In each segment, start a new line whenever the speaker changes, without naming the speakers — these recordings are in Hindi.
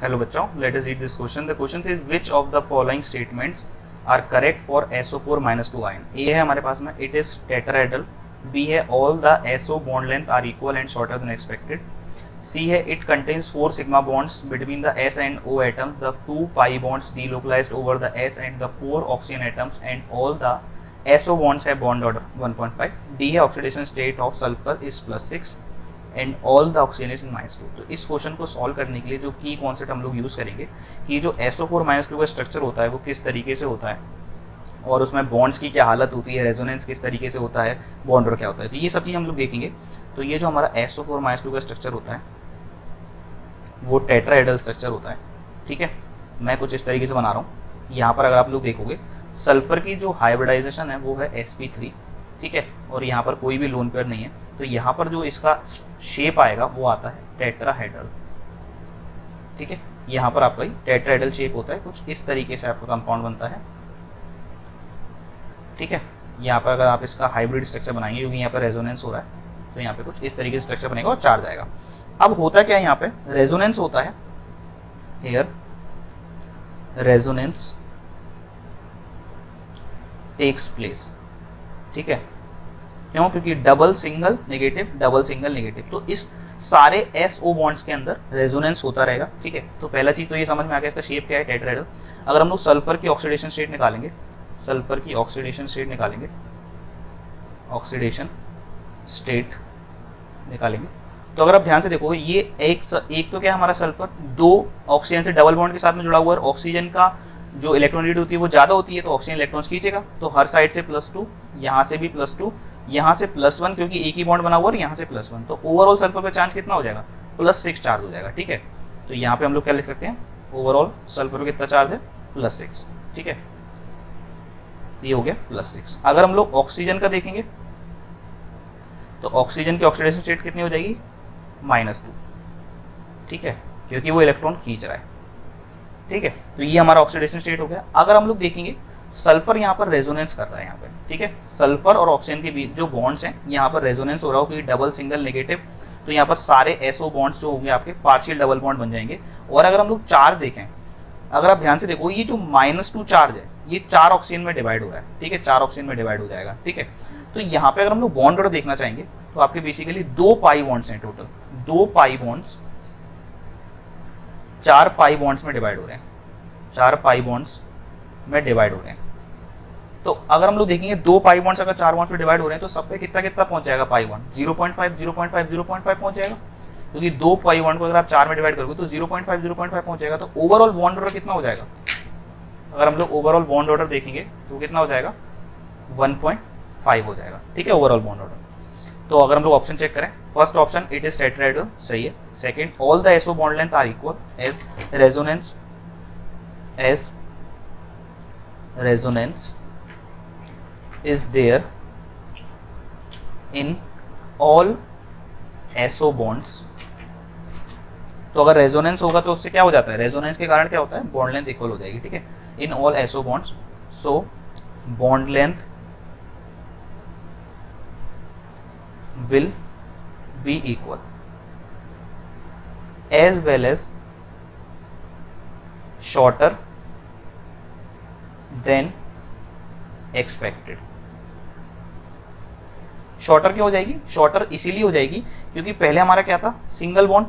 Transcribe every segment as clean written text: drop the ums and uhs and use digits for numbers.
Hello बच्चों, let us read this question. The question says which of the following statements are correct for SO4 -2 ion. A है हमारे पास में it is tetrahedral. B है all the SO bond length are equal and shorter than expected. C है it contains 4 sigma bonds between the S and O atoms. The 2 pi bonds delocalized over the S and the 4 oxygen atoms and all the SO bonds have bond order 1.5. D है oxidation state of sulfur is +6 and all the oxygen is in -2. तो इस क्वेश्चन को सॉल्व करने के लिए जो की कॉन्सेप्ट हम लोग यूज़ करेंगे कि जो SO4 -2 का स्ट्रक्चर होता है वो किस तरीके से होता है और उसमें बॉन्ड्स की क्या हालत होती है, रेजोनेंस किस तरीके से होता है, बॉन्ड और क्या होता है, तो ये सब चीज़ हम लोग देखेंगे. तो ये जो हमारा SO4 -2 का स्ट्रक्चर होता है वो टेट्राहेड्रल स्ट्रक्चर होता है. ठीक है, मैं कुछ इस तरीके से बना रहा हूँ. यहाँ पर अगर आप लोग देखोगे सल्फर की जो हाइब्रिडाइजेशन है वो है sp3. ठीक है, और यहाँ पर कोई भी लोन पेयर नहीं है, तो यहाँ पर जो इसका शेप आएगा वो आता है टेट्राहेड्रल. ठीक है, यहाँ पर आपका टेट्राहेड्रल शेप होता है, कुछ इस तरीके से आपका कंपाउंड बनता है. ठीक है, यहाँ पर अगर आप इसका हाइब्रिड स्ट्रक्चर बनाएंगे क्योंकि यहाँ पर रेजोनेंस हो रहा है तो यहाँ पे कुछ इस तरीके से स्ट्रक्चर बनेगा और चार्ज आएगा. अब होता क्या है, यहाँ पे रेजोनेंस होता है, हियर रेजोनेंस टेक्स प्लेस. ठीक है, क्यों? क्योंकि डबल सिंगल नेगेटिव, तो इस सारे SO बॉन्ड्स के अंदर रेजोनेंस होता रहेगा. ठीक है, तो पहला चीज तो ये समझ में आ गया इसका शेप क्या है, टेट्राहेड्रल. अगर हम लोग सल्फर की ऑक्सीडेशन स्टेट निकालेंगे, ऑक्सीडेशन स्टेट निकालेंगे, तो अगर आप ध्यान से देखो ये एक तो क्या हमारा सल्फर 2 ऑक्सीजन से डबल बॉन्ड के साथ में जुड़ा हुआ है. ऑक्सीजन का जो इलेक्ट्रॉनिटी होती है वो ज्यादा होती है तो ऑक्सीजन इलेक्ट्रॉन्स खींचेगा, तो हर साइड से +2, यहाँ से भी +2, यहाँ से +1 क्योंकि एक ही बॉन्ड बना हुआ है, यहाँ से +1, तो ओवरऑल सल्फर का चार्ज कितना हो जाएगा, +6 चार्ज हो जाएगा. ठीक है, तो यहाँ पे हम लोग क्या लिख सकते हैं, ओवरऑल सल्फर पे कितना चार्ज है, +6. ठीक है, ये हो गया +6. अगर हम लोग ऑक्सीजन का देखेंगे तो ऑक्सीजन की ऑक्सीडेशन स्टेट कितनी हो जाएगी, -2. ठीक है, क्योंकि वो इलेक्ट्रॉन खींच रहा है. ठीक है, तो ये हमारा ऑक्सीडेशन स्टेट हो गया. अगर हम लोग देखेंगे सल्फर यहाँ पर रेजोनेंस कर रहा है यहाँ पे. ठीक है, सल्फर और ऑक्सीजन के बीच जो बॉन्ड्स हैं यहाँ पर रेजोनेंस हो रहा हो क्योंकि डबल सिंगल नेगेटिव, तो यहाँ पर सारे SO बॉन्ड्स जो होंगे आपके पार्शियल डबल बॉन्ड बन जाएंगे. और अगर हम लोग चार्ज देखें, अगर आप ध्यान से देखो ये जो -2 चार्ज है ये 4 ऑक्सीजन में डिवाइड हो रहा है. ठीक है, 4 ऑक्सीजन में डिवाइड हो जाएगा. ठीक है, तो यहाँ पे अगर हम लोग बॉन्ड ऑर्डर देखना चाहेंगे तो आपके बेसिकली 2 पाई बॉन्ड्स हैं total, 2 pi bonds 4 pi bonds में डिवाइड हो रहे हैं, 4 पाई बॉन्ड्स में डिवाइड हो रहे हैं. तो अगर हम लोग देखेंगे 2 पाई बॉन्ड्स अगर 4 बॉन्ड्स में डिवाइड हो रहे हैं तो सब पे कितना पहुंच जाएगा पाई बॉन्ड, 0.5 पहुंच जाएगा. क्योंकि 2 पाई बॉन्ड को अगर आप 4 में डिवाइड करोगे तो 0.5 पहुंच जाएगा. तो ओवरऑल बॉन्ड ऑर्डर कितना हो जाएगा, अगर हम लोग ओवरऑल बॉन्ड ऑर्डर देखेंगे तो कितना हो जाएगा, 1.5 हो जाएगा. ठीक है, ओवरऑल बॉन्ड ऑर्डर. तो अगर हम लोग ऑप्शन चेक करें, first option it is tetrahedral, सही है. Second, all the SO bond length are equal as resonance is there in all SO bonds. तो अगर रेजोनेंस होगा तो उससे क्या हो जाता है, रेजोनेंस के कारण क्या होता है, बॉन्ड लेंथ इक्वल हो जाएगी. ठीक है, in all SO bonds, so bond length will be equal as well as shorter than expected. Shorter क्यों हो जाएगी, शॉर्टर इसीलिए हो जाएगी क्योंकि पहले हमारा क्या था, सिंगल बॉन्ड.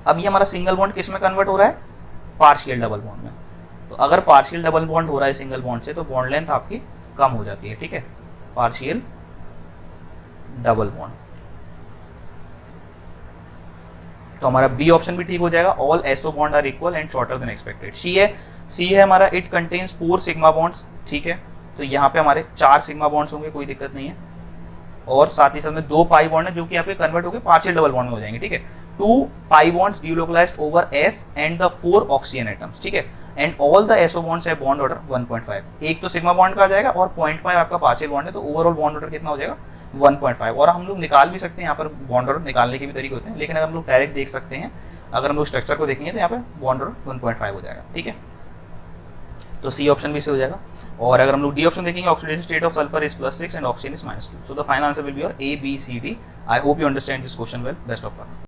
अब ये हमारा सिंगल बॉन्ड किस में कन्वर्ट हो रहा है, पार्शियल डबल बॉन्ड में. तो अगर पार्शियल डबल बॉन्ड हो रहा है सिंगल बॉन्ड से तो बॉन्ड लेंथ आपकी कम हो जाती है. ठीक है, पार्शियल डबल बॉन्ड. तो हमारा बी ऑप्शन भी ठीक हो जाएगा, all SO bond are equal and shorter than expected. सी है हमारा इट कंटेन्स 4 सिग्मा बॉन्ड्स. ठीक है, तो यहाँ पे हमारे 4 सिग्मा बॉन्ड्स होंगे, कोई दिक्कत नहीं है. और साथ ही साथ में 2 पाई बॉन्ड है जो कि आपके कन्वर्ट होकर पार्शियल डबल बॉन्ड में हो जाएंगे. ठीक है, 2 pi bonds delocalized over S and the 4 oxygen atoms. ठीक है, and all the SO bonds है बॉन्ड ऑर्डर 1.5. एक तो सिग्मा बॉन्ड का आ जाएगा और 0.5 आपका पार्शियल बॉन्ड है, तो ओवरऑल बॉन्ड ऑर्डर कितना हो जाएगा, 1.5. और हम लोग निकाल भी सकते हैं, यहाँ पर बॉन्ड ऑर्डर निकालने के भी तरीके होते हैं, लेकिन अगर हम लोग डायरेक्ट देख सकते हैं, अगर हम लोग स्ट्रक्चर को देखेंगे तो यहाँ पे बॉन्ड ऑर्डर 1.5 हो जाएगा. ठीक है, तो सी ऑप्शन भी से हो जाएगा. और अगर हम लोग डी ऑप्शन देखेंगे, oxidation state of sulphur is +6 and oxygen is -2. So the final answer will be your A, B, C, D. I hope you understand this question well. Best of luck.